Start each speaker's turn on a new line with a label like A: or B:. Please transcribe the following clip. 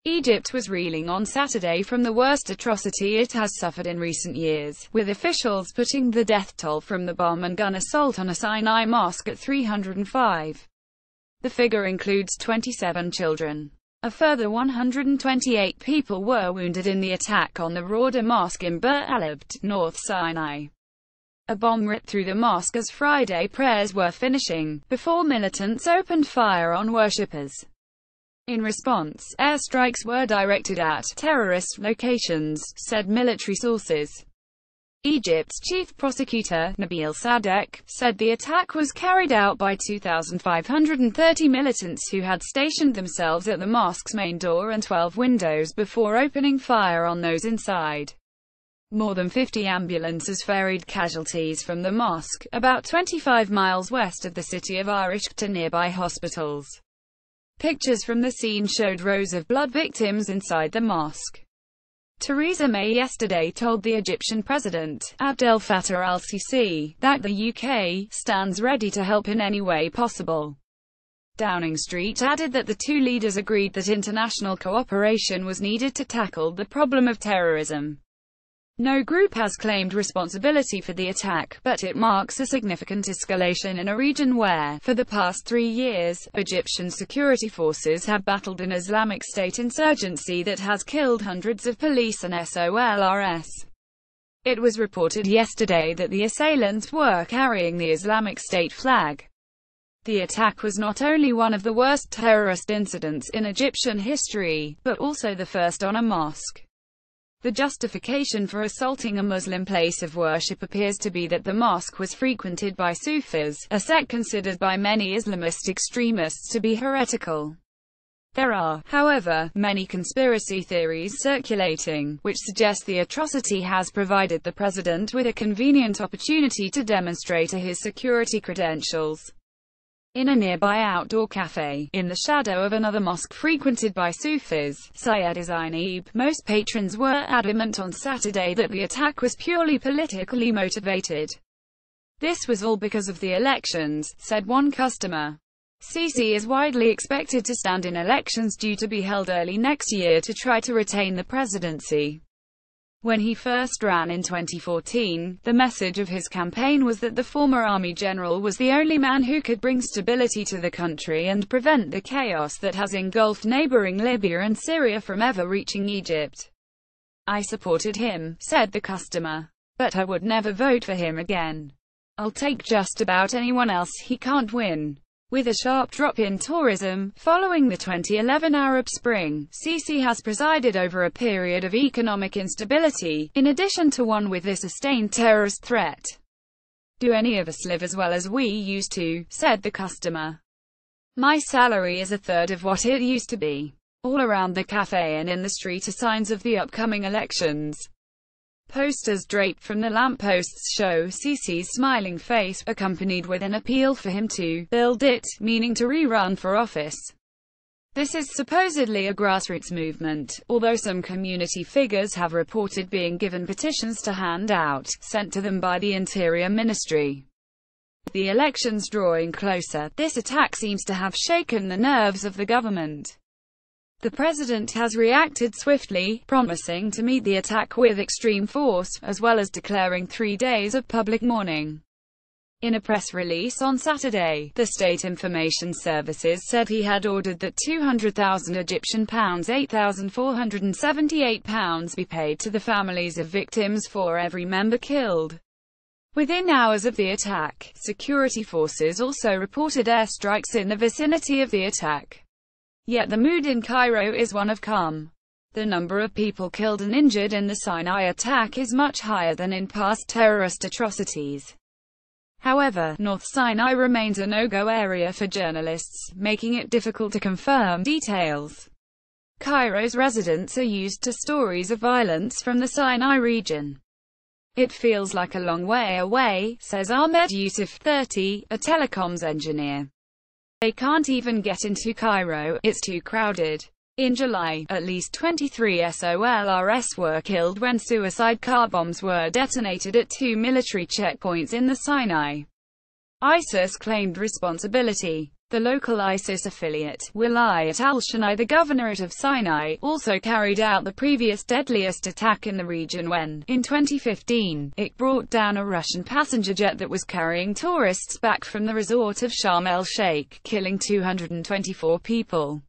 A: Egypt was reeling on Saturday from the worst atrocity it has suffered in recent years, with officials putting the death toll from the bomb and gun assault on a Sinai mosque at 305. The figure includes 27 children. A further 128 people were wounded in the attack on the Rawda Mosque in Bir al-Abd, North Sinai. A bomb ripped through the mosque as Friday prayers were finishing, before militants opened fire on worshippers. In response, airstrikes were directed at terrorist locations, said military sources. Egypt's chief prosecutor, Nabil Sadek, said the attack was carried out by 2,530 militants who had stationed themselves at the mosque's main door and 12 windows before opening fire on those inside. More than 50 ambulances ferried casualties from the mosque, about 25 miles west of the city of Arish, to nearby hospitals. Pictures from the scene showed rows of blood victims inside the mosque. Theresa May yesterday told the Egyptian president, Abdel Fattah al-Sisi, that the UK stands ready to help in any way possible. Downing Street added that the two leaders agreed that international cooperation was needed to tackle the problem of terrorism. No group has claimed responsibility for the attack, but it marks a significant escalation in a region where, for the past 3 years, Egyptian security forces have battled an Islamic State insurgency that has killed hundreds of police and soldiers. It was reported yesterday that the assailants were carrying the Islamic State flag. The attack was not only one of the worst terrorist incidents in Egyptian history, but also the first on a mosque. The justification for assaulting a Muslim place of worship appears to be that the mosque was frequented by Sufis, a sect considered by many Islamist extremists to be heretical. There are, however, many conspiracy theories circulating, which suggest the atrocity has provided the president with a convenient opportunity to demonstrate his security credentials. In a nearby outdoor cafe, in the shadow of another mosque frequented by Sufis, Sayyid Zainab, most patrons were adamant on Saturday that the attack was purely politically motivated. This was all because of the elections, said one customer. Sisi is widely expected to stand in elections due to be held early next year to try to retain the presidency. When he first ran in 2014, the message of his campaign was that the former army general was the only man who could bring stability to the country and prevent the chaos that has engulfed neighboring Libya and Syria from ever reaching Egypt. I supported him, said the customer. But I would never vote for him again. I'll take just about anyone else, he can't win. With a sharp drop in tourism, following the 2011 Arab Spring, Sisi has presided over a period of economic instability, in addition to one with a sustained terrorist threat. Do any of us live as well as we used to, said the customer. My salary is a third of what it used to be. All around the cafe and in the street are signs of the upcoming elections. Posters draped from the lampposts show Sisi's smiling face, accompanied with an appeal for him to build it, meaning to rerun for office. This is supposedly a grassroots movement, although some community figures have reported being given petitions to hand out, sent to them by the Interior Ministry. With the elections drawing closer, this attack seems to have shaken the nerves of the government. The president has reacted swiftly, promising to meet the attack with extreme force, as well as declaring 3 days of public mourning. In a press release on Saturday, the State Information Services said he had ordered that £200,000 Egyptian pounds £8,478 be paid to the families of victims for every member killed. Within hours of the attack, security forces also reported airstrikes in the vicinity of the attack. Yet the mood in Cairo is one of calm. The number of people killed and injured in the Sinai attack is much higher than in past terrorist atrocities. However, North Sinai remains a no-go area for journalists, making it difficult to confirm details. Cairo's residents are used to stories of violence from the Sinai region. It feels like a long way away, says Ahmed Yusuf, 30, a telecoms engineer. They can't even get into Cairo, it's too crowded. In July, at least 23 soldiers were killed when suicide car bombs were detonated at 2 military checkpoints in the Sinai. ISIS claimed responsibility. The local ISIS affiliate, Wilayat al-Sinai, the governorate of Sinai, also carried out the previous deadliest attack in the region when, in 2015, it brought down a Russian passenger jet that was carrying tourists back from the resort of Sharm el-Sheikh, killing 224 people.